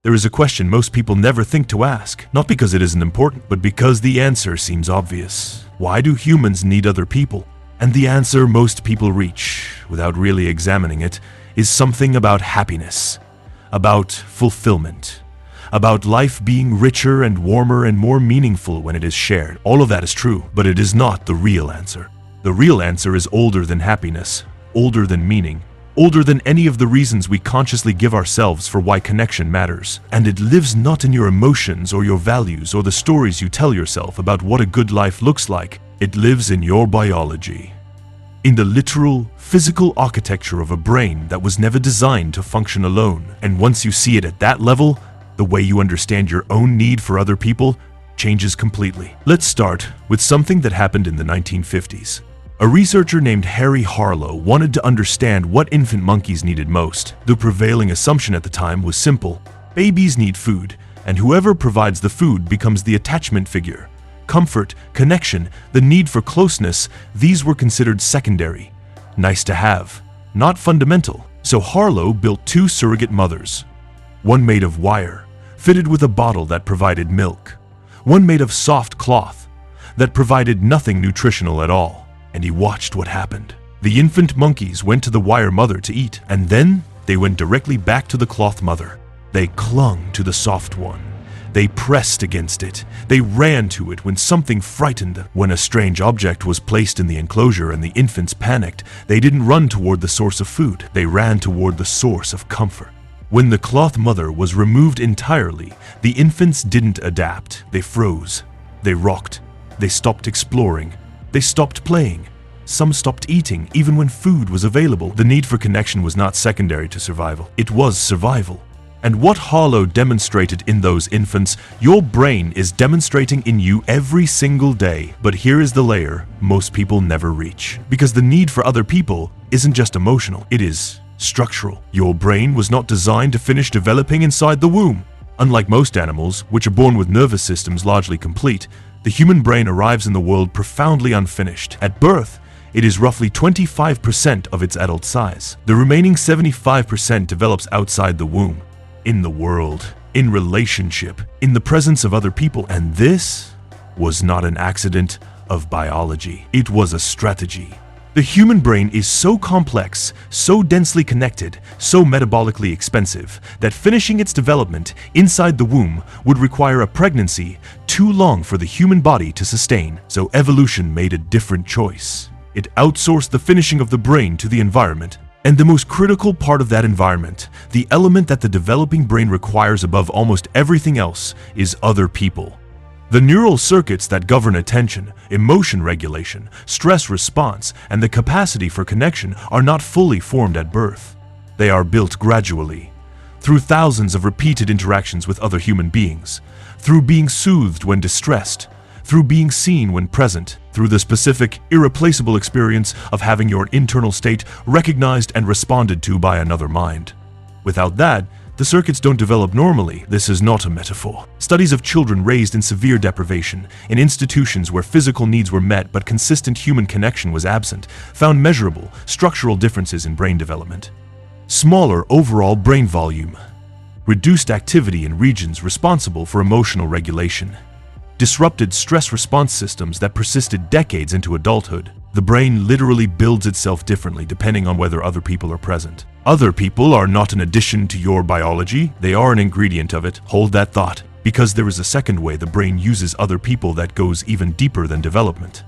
There is a question most people never think to ask, not because it isn't important, but because the answer seems obvious. Why do humans need other people? And the answer most people reach, without really examining it, is something about happiness, about fulfillment, about life being richer and warmer and more meaningful when it is shared. All of that is true, but it is not the real answer. The real answer is older than happiness, older than meaning, older than any of the reasons we consciously give ourselves for why connection matters. And it lives not in your emotions or your values or the stories you tell yourself about what a good life looks like. It lives in your biology. In the literal, physical architecture of a brain that was never designed to function alone. And once you see it at that level, the way you understand your own need for other people changes completely. Let's start with something that happened in the 1950s. A researcher named Harry Harlow wanted to understand what infant monkeys needed most. The prevailing assumption at the time was simple. Babies need food, and whoever provides the food becomes the attachment figure. Comfort, connection, the need for closeness, these were considered secondary. Nice to have, not fundamental. So Harlow built two surrogate mothers. One made of wire, fitted with a bottle that provided milk. One made of soft cloth, that provided nothing nutritional at all. And he watched what happened. The infant monkeys went to the wire mother to eat, and then they went directly back to the cloth mother. They clung to the soft one. They pressed against it. They ran to it when something frightened them. When a strange object was placed in the enclosure and the infants panicked, they didn't run toward the source of food. They ran toward the source of comfort. When the cloth mother was removed entirely, the infants didn't adapt. They froze. They rocked. They stopped exploring. They stopped playing. Some stopped eating even when food was available. The need for connection was not secondary to survival. It was survival. And what Harlow demonstrated in those infants, your brain is demonstrating in you every single day. But here is the layer most people never reach. Because the need for other people isn't just emotional, it is structural. Your brain was not designed to finish developing inside the womb. Unlike most animals, which are born with nervous systems largely complete, the human brain arrives in the world profoundly unfinished. At birth, it is roughly 25% of its adult size. The remaining 75% develops outside the womb, in the world, in relationship, in the presence of other people. And this was not an accident of biology. It was a strategy. The human brain is so complex, so densely connected, so metabolically expensive, that finishing its development inside the womb would require a pregnancy too long for the human body to sustain. So evolution made a different choice. It outsourced the finishing of the brain to the environment. And the most critical part of that environment, the element that the developing brain requires above almost everything else, is other people. The neural circuits that govern attention, emotion regulation, stress response, and the capacity for connection are not fully formed at birth. They are built gradually, through thousands of repeated interactions with other human beings, through being soothed when distressed, through being seen when present, through the specific, irreplaceable experience of having your internal state recognized and responded to by another mind. Without that, the circuits don't develop normally. This is not a metaphor. Studies of children raised in severe deprivation, in institutions where physical needs were met but consistent human connection was absent, found measurable, structural differences in brain development. Smaller overall brain volume. Reduced activity in regions responsible for emotional regulation. Disrupted stress response systems that persisted decades into adulthood. The brain literally builds itself differently depending on whether other people are present. Other people are not an addition to your biology, they are an ingredient of it. Hold that thought, because there is a second way the brain uses other people that goes even deeper than development.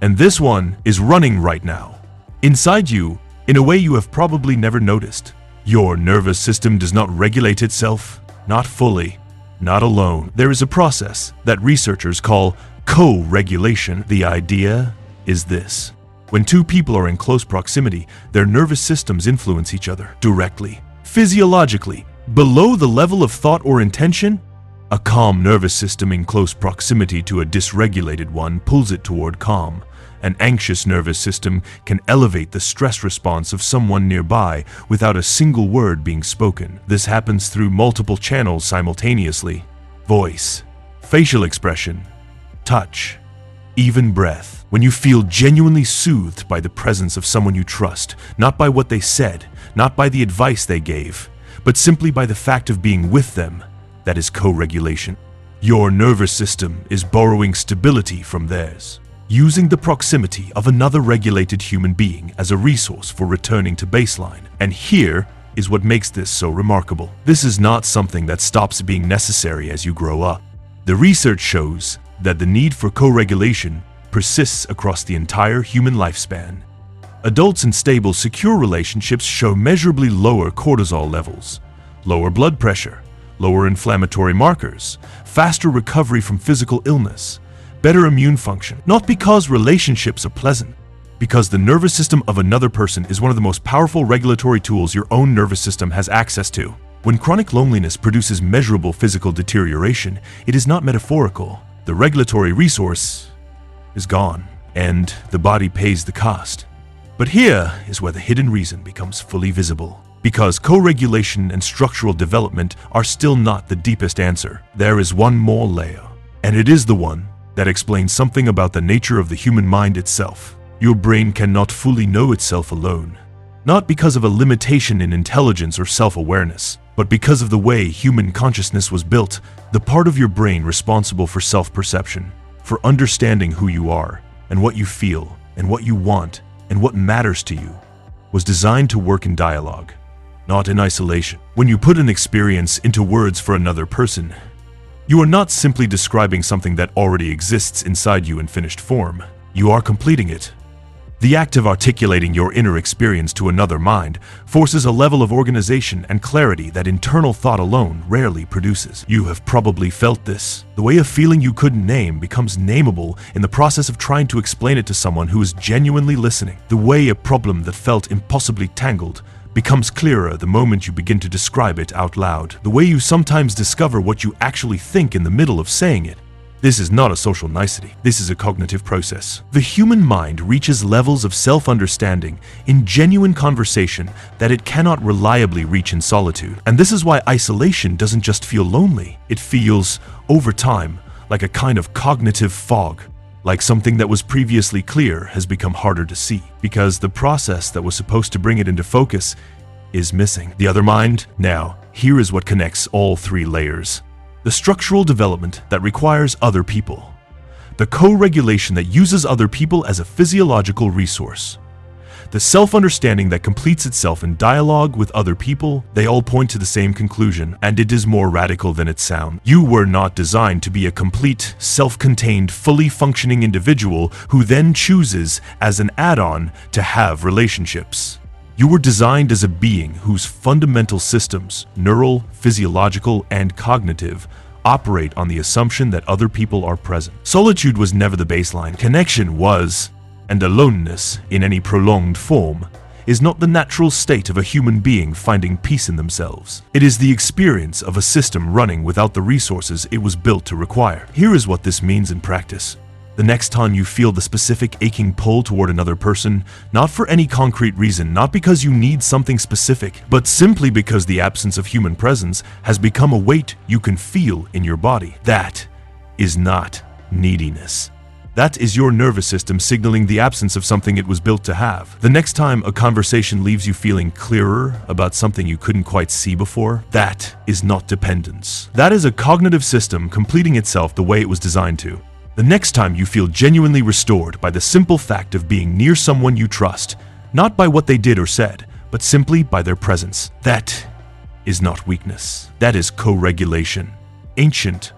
And this one is running right now. Inside you, in a way you have probably never noticed. Your nervous system does not regulate itself, not fully, not alone. There is a process that researchers call co-regulation. The idea is this. When two people are in close proximity, their nervous systems influence each other directly. Physiologically, below the level of thought or intention, a calm nervous system in close proximity to a dysregulated one pulls it toward calm. An anxious nervous system can elevate the stress response of someone nearby without a single word being spoken. This happens through multiple channels simultaneously. Voice, facial expression, touch, even breath. When you feel genuinely soothed by the presence of someone you trust, not by what they said, not by the advice they gave, but simply by the fact of being with them, That is co-regulation. Your nervous system is borrowing stability from theirs, using the proximity of another regulated human being as a resource for returning to baseline. And here is what makes this so remarkable. This is not something that stops being necessary as you grow up. The research shows that the need for co-regulation persists across the entire human lifespan. Adults in stable, secure relationships show measurably lower cortisol levels, lower blood pressure, lower inflammatory markers, faster recovery from physical illness, better immune function. Not because relationships are pleasant, because the nervous system of another person is one of the most powerful regulatory tools your own nervous system has access to. When chronic loneliness produces measurable physical deterioration, it is not metaphorical. The regulatory resource is gone, and the body pays the cost. But here is where the hidden reason becomes fully visible. Because co-regulation and structural development are still not the deepest answer, there is one more layer, and it is the one that explains something about the nature of the human mind itself. Your brain cannot fully know itself alone, not because of a limitation in intelligence or self-awareness, but because of the way human consciousness was built. The part of your brain responsible for self-perception, for understanding who you are, and what you feel, and what you want, and what matters to you, was designed to work in dialogue, not in isolation. When you put an experience into words for another person, you are not simply describing something that already exists inside you in finished form. You are completing it. The act of articulating your inner experience to another mind forces a level of organization and clarity that internal thought alone rarely produces. You have probably felt this. The way a feeling you couldn't name becomes nameable in the process of trying to explain it to someone who is genuinely listening. The way a problem that felt impossibly tangled becomes clearer the moment you begin to describe it out loud. The way you sometimes discover what you actually think in the middle of saying it. This is not a social nicety. This is a cognitive process. The human mind reaches levels of self-understanding in genuine conversation that it cannot reliably reach in solitude. And this is why isolation doesn't just feel lonely. It feels, over time, like a kind of cognitive fog. Like something that was previously clear has become harder to see, because the process that was supposed to bring it into focus is missing. The other mind? Now, here is what connects all three layers. The structural development that requires other people. The co-regulation that uses other people as a physiological resource. The self-understanding that completes itself in dialogue with other people. They all point to the same conclusion, and it is more radical than it sounds. You were not designed to be a complete, self-contained, fully functioning individual who then chooses, as an add-on, to have relationships. You were designed as a being whose fundamental systems, neural, physiological, and cognitive, operate on the assumption that other people are present. Solitude was never the baseline. Connection was, and aloneness, in any prolonged form, is not the natural state of a human being finding peace in themselves. It is the experience of a system running without the resources it was built to require. Here is what this means in practice. The next time you feel the specific aching pull toward another person, not for any concrete reason, not because you need something specific, but simply because the absence of human presence has become a weight you can feel in your body. That is not neediness. That is your nervous system signaling the absence of something it was built to have. The next time a conversation leaves you feeling clearer about something you couldn't quite see before, that is not dependence. That is a cognitive system completing itself the way it was designed to. The next time you feel genuinely restored by the simple fact of being near someone you trust, not by what they did or said, but simply by their presence, that is not weakness. That is co-regulation. Ancient,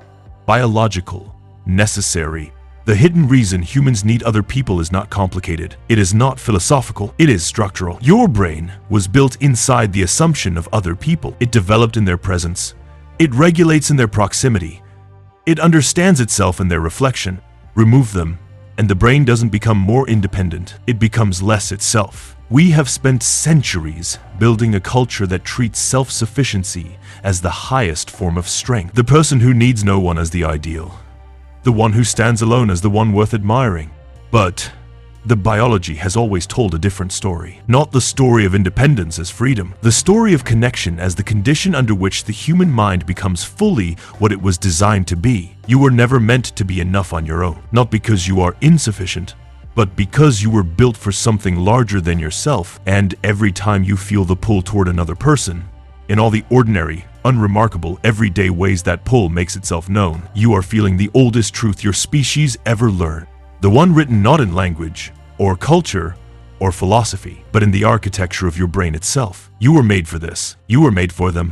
biological, necessary. The hidden reason humans need other people is not complicated. It is not philosophical. It is structural. Your brain was built inside the assumption of other people. It developed in their presence. It regulates in their proximity. It understands itself in their reflection. Remove them, and the brain doesn't become more independent. It becomes less itself. We have spent centuries building a culture that treats self-sufficiency as the highest form of strength. The person who needs no one as the ideal. The one who stands alone as the one worth admiring. But the biology has always told a different story. Not the story of independence as freedom. The story of connection as the condition under which the human mind becomes fully what it was designed to be. You were never meant to be enough on your own. Not because you are insufficient, but because you were built for something larger than yourself. And every time you feel the pull toward another person, In all the ordinary, unremarkable, everyday ways that pull makes itself known, you are feeling the oldest truth your species ever learned. The one written not in language, or culture, or philosophy, but in the architecture of your brain itself. You were made for this. You were made for them.